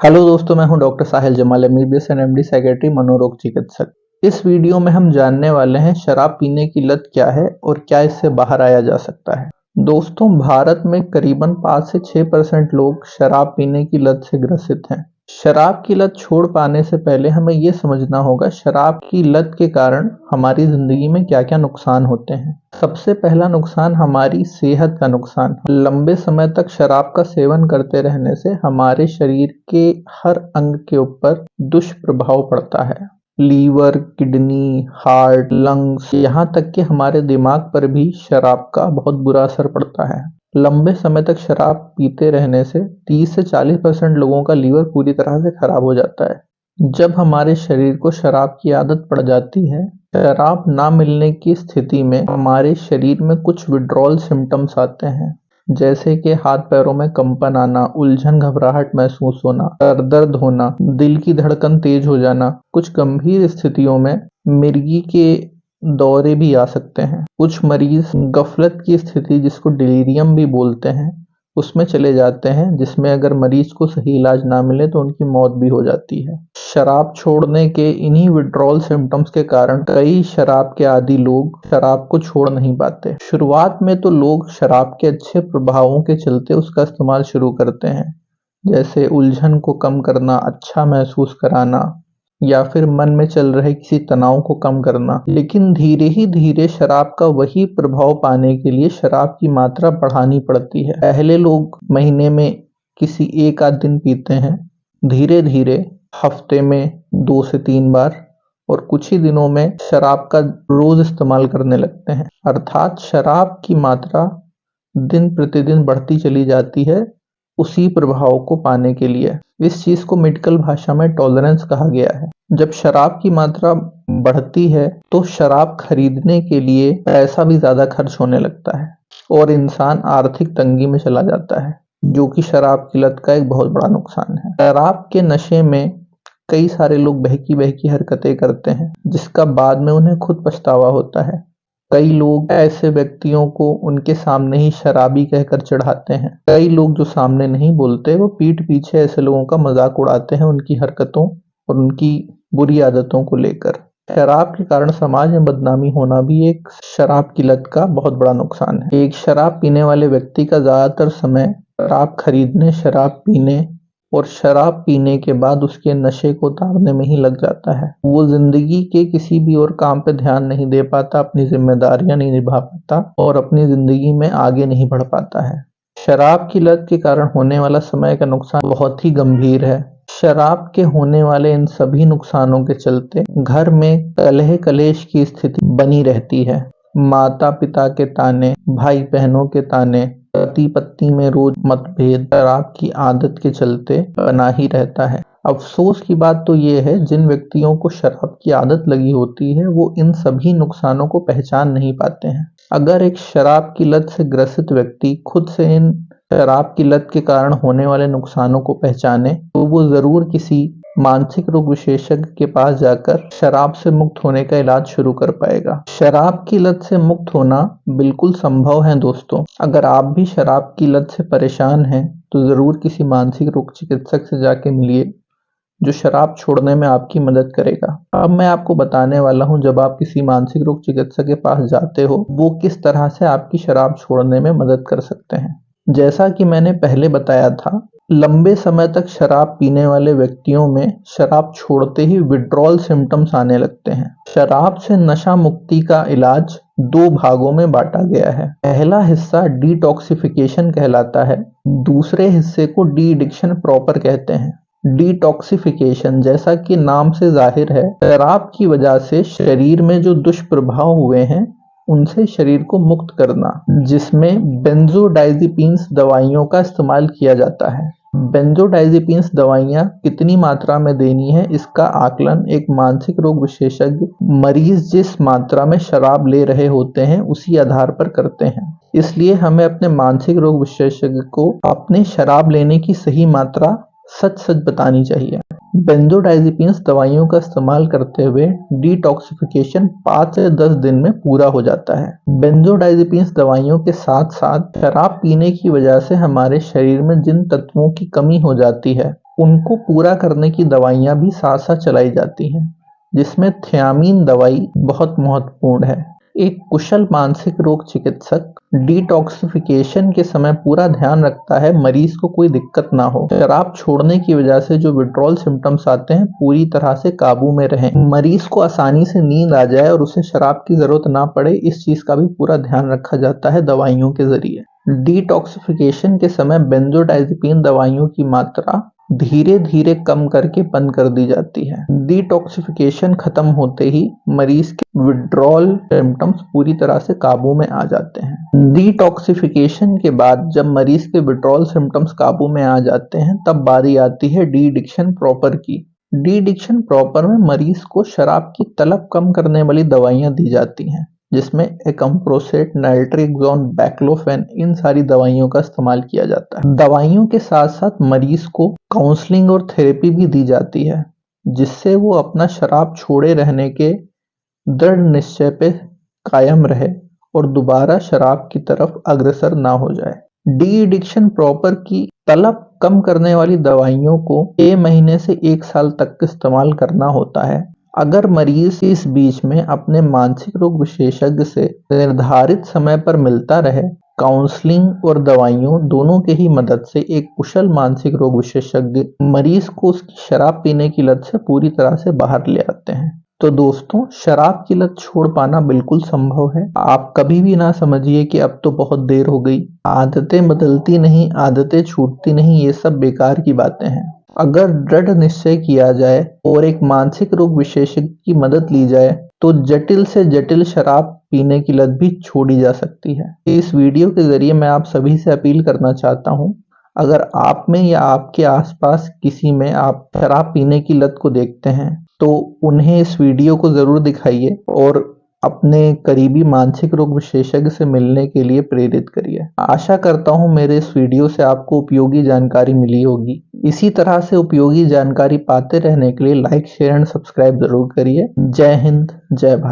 Hello दोस्तों, मैं हूं doctor Sahil Jamal, MBBS and MD psychiatry, मनोरोग चिकित्सक। इस वीडियो में हम जानने वाले हैं शराब पीने की लत क्या है और क्या इससे बाहर आया जा सकता है। दोस्तों, भारत में करीबन 5 से 6% लोग शराब पीने की लत से ग्रसित हैं। शराब की लत छोड़ पाने से पहले हमें ये समझना होगा शराब की लत के कारण हमारी जिंदगी में क्या क्या नुकसान होते हैं। सबसे पहला नुकसान हमारी सेहत का नुकसान। लंबे समय तक शराब का सेवन करते रहने से हमारे शरीर के हर अंग के ऊपर दुष्प्रभाव पड़ता है। लीवर, किडनी, हार्ट, लंग्स, यहाँ तक कि हमारे दिमाग पर भी शराब का बहुत बुरा असर पड़ता है। लंबे समय तक शराब पीते रहने से 30 से 40% लोगों का लीवर पूरी तरह से खराब हो जाता है। जब हमारे शरीर को शराब की आदत पड़ जाती है, शराब ना मिलने की स्थिति में हमारे शरीर में कुछ विड्रॉल सिम्टम्स आते हैं, जैसे कि हाथ पैरों में कंपन आना, उलझन, घबराहट महसूस होना, सर दर्द होना, दिल की धड़कन तेज हो जाना। कुछ गंभीर स्थितियों में मिर्गी के दौरे भी आ सकते हैं। कुछ मरीज गफलत की स्थिति, जिसको डिलीरियम भी बोलते हैं, उसमें चले जाते हैं, जिसमें अगर मरीज को सही इलाज ना मिले तो उनकी मौत भी हो जाती है। शराब छोड़ने के इन्हीं विड्रॉल सिम्टम्स के कारण कई शराब के आदी लोग शराब को छोड़ नहीं पाते। शुरुआत में तो लोग शराब के अच्छे प्रभावों के चलते उसका इस्तेमाल शुरू करते हैं, जैसे उलझन को कम करना, अच्छा महसूस कराना, या फिर मन में चल रहे किसी तनाव को कम करना। लेकिन धीरे ही धीरे शराब का वही प्रभाव पाने के लिए शराब की मात्रा बढ़ानी पड़ती है। पहले लोग महीने में किसी एक आध दिन पीते हैं, धीरे धीरे हफ्ते में 2 से 3 बार, और कुछ ही दिनों में शराब का रोज इस्तेमाल करने लगते हैं। अर्थात शराब की मात्रा दिन प्रतिदिन बढ़ती चली जाती है उसी प्रभाव को पाने के लिए। इस चीज को मेडिकल भाषा में टॉलरेंस कहा गया है। जब शराब की मात्रा बढ़ती है तो शराब खरीदने के लिए पैसा भी ज्यादा खर्च होने लगता है और इंसान आर्थिक तंगी में चला जाता है, जो कि शराब की लत का एक बहुत बड़ा नुकसान है। शराब के नशे में कई सारे लोग बहकी बहकी हरकतें करते हैं, जिसका बाद में उन्हें खुद पछतावा होता है। कई लोग ऐसे व्यक्तियों को उनके सामने ही शराबी कहकर चिढ़ाते हैं। कई लोग जो सामने नहीं बोलते, वो पीठ पीछे ऐसे लोगों का मजाक उड़ाते हैं, उनकी हरकतों और उनकी बुरी आदतों को लेकर। शराब के कारण समाज में बदनामी होना भी एक शराब की लत का बहुत बड़ा नुकसान है। एक शराब पीने वाले व्यक्ति का ज्यादातर समय शराब खरीदने, शराब पीने और शराब पीने के बाद उसके नशे को उतारने में ही लग जाता है। वो जिंदगी के किसी भी और काम पे ध्यान नहीं दे पाता, अपनी जिम्मेदारियां नहीं निभा पाता और अपनी जिंदगी में आगे नहीं बढ़ पाता है। शराब की लत के कारण होने वाला समय का नुकसान बहुत ही गंभीर है। शराब के होने वाले इन सभी नुकसानों के चलते घर में कलह कलेश की स्थिति बनी रहती है। माता पिता के ताने, भाई बहनों के ताने, पति पत्नी में रोज मतभेद शराब की आदत के चलते बना ही रहता है। अफसोस की बात तो ये है, जिन व्यक्तियों को शराब की आदत लगी होती है वो इन सभी नुकसानों को पहचान नहीं पाते हैं। अगर एक शराब की लत से ग्रसित व्यक्ति खुद से इन शराब की लत के कारण होने वाले नुकसानों को पहचाने तो वो जरूर किसी मानसिक रोग विशेषज्ञ के पास जाकर शराब से मुक्त होने का इलाज शुरू कर पाएगा। शराब की लत से मुक्त होना बिल्कुल संभव है दोस्तों। अगर आप भी शराब की लत से परेशान हैं तो जरूर किसी मानसिक रोग चिकित्सक से जाके मिलिए, जो शराब छोड़ने में आपकी मदद करेगा। अब मैं आपको बताने वाला हूं, जब आप किसी मानसिक रोग चिकित्सक के पास जाते हो वो किस तरह से आपकी शराब छोड़ने में मदद कर सकते हैं। जैसा कि मैंने पहले बताया था, लंबे समय तक शराब पीने वाले व्यक्तियों में शराब छोड़ते ही विड्रॉल सिम्टम्स आने लगते हैं। शराब से नशा मुक्ति का इलाज 2 भागों में बांटा गया है। पहला हिस्सा डिटॉक्सिफिकेशन कहलाता है, दूसरे हिस्से को डी एडिक्शन प्रॉपर कहते हैं। डिटॉक्सिफिकेशन, जैसा कि नाम से जाहिर है, शराब की वजह से शरीर में जो दुष्प्रभाव हुए हैं उनसे शरीर को मुक्त करना, जिसमें बेंजोडाइज़ेपिन्स दवाइयों का इस्तेमाल किया जाता है। बेंजोडाइज़ेपिन्स दवाइयाँ कितनी मात्रा में देनी है, इसका आकलन एक मानसिक रोग विशेषज्ञ मरीज जिस मात्रा में शराब ले रहे होते हैं उसी आधार पर करते हैं। इसलिए हमें अपने मानसिक रोग विशेषज्ञ को अपने शराब लेने की सही मात्रा सच सच बतानी चाहिए। बेंजोडाइज़ेपिन्स दवाइयों का इस्तेमाल करते हुए डिटॉक्सिफिकेशन 5 से 10 दिन में पूरा हो जाता है। बेंजोडाइज़ेपिन्स दवाइयों के साथ साथ शराब पीने की वजह से हमारे शरीर में जिन तत्वों की कमी हो जाती है उनको पूरा करने की दवाइयाँ भी साथ साथ चलाई जाती हैं, जिसमें थियामीन दवाई बहुत महत्वपूर्ण है। एक कुशल मानसिक रोग चिकित्सक डिटॉक्सिफिकेशन के समय पूरा ध्यान रखता है मरीज को कोई दिक्कत ना हो, शराब छोड़ने की वजह से जो विड्रॉल सिम्टम्स आते हैं पूरी तरह से काबू में रहें, मरीज को आसानी से नींद आ जाए और उसे शराब की जरूरत ना पड़े, इस चीज का भी पूरा ध्यान रखा जाता है दवाइयों के जरिए। डिटॉक्सिफिकेशन के समय बेंजोडाइजेपिन दवाइयों की मात्रा धीरे धीरे कम करके बंद कर दी जाती है। डिटॉक्सिफिकेशन खत्म होते ही मरीज के विड्रॉल सिम्टम्स पूरी तरह से काबू में आ जाते हैं। डिटॉक्सिफिकेशन के बाद जब मरीज के विड्रॉल सिम्टम्स काबू में आ जाते हैं तब बारी आती है डी एडिक्शन प्रॉपर की। डी एडिक्शन प्रॉपर में मरीज को शराब की तलब कम करने वाली दवाइयां दी जाती हैं, जिसमें एकम्प्रोसेट, नाइट्रोक्सोन, बैक्लोफेन, इन सारी दवाइयों का इस्तेमाल किया जाता है। दवाइयों के साथ साथ मरीज को काउंसलिंग और थेरेपी भी दी जाती है, जिससे वो अपना शराब छोड़े रहने के दृढ़ निश्चय पे कायम रहे और दोबारा शराब की तरफ अग्रसर ना हो जाए। डी एडिक्शन प्रॉपर की तलब कम करने वाली दवाइयों को 6 महीने से 1 साल तक इस्तेमाल करना होता है। अगर मरीज इस बीच में अपने मानसिक रोग विशेषज्ञ से निर्धारित समय पर मिलता रहे, काउंसलिंग और दवाइयों दोनों के ही मदद से एक कुशल मानसिक रोग विशेषज्ञ मरीज को उसकी शराब पीने की लत से पूरी तरह से बाहर ले आते हैं। तो दोस्तों, शराब की लत छोड़ पाना बिल्कुल संभव है। आप कभी भी ना समझिए कि अब तो बहुत देर हो गई। आदतें बदलती नहीं, आदतें छूटती नहीं, ये सब बेकार की बातें हैं। अगर दृढ़ निश्चय किया जाए और एक मानसिक रोग विशेषज्ञ की मदद ली जाए तो जटिल से जटिल शराब पीने की लत भी छोड़ी जा सकती है। इस वीडियो के जरिए मैं आप सभी से अपील करना चाहता हूँ, अगर आप में या आपके आसपास किसी में आप शराब पीने की लत को देखते हैं तो उन्हें इस वीडियो को जरूर दिखाइए और अपने करीबी मानसिक रोग विशेषज्ञ से मिलने के लिए प्रेरित करिए। आशा करता हूँ मेरे इस वीडियो से आपको उपयोगी जानकारी मिली होगी। इसी तरह से उपयोगी जानकारी पाते रहने के लिए लाइक, शेयर एंड सब्सक्राइब जरूर करिए। जय हिंद, जय भारत।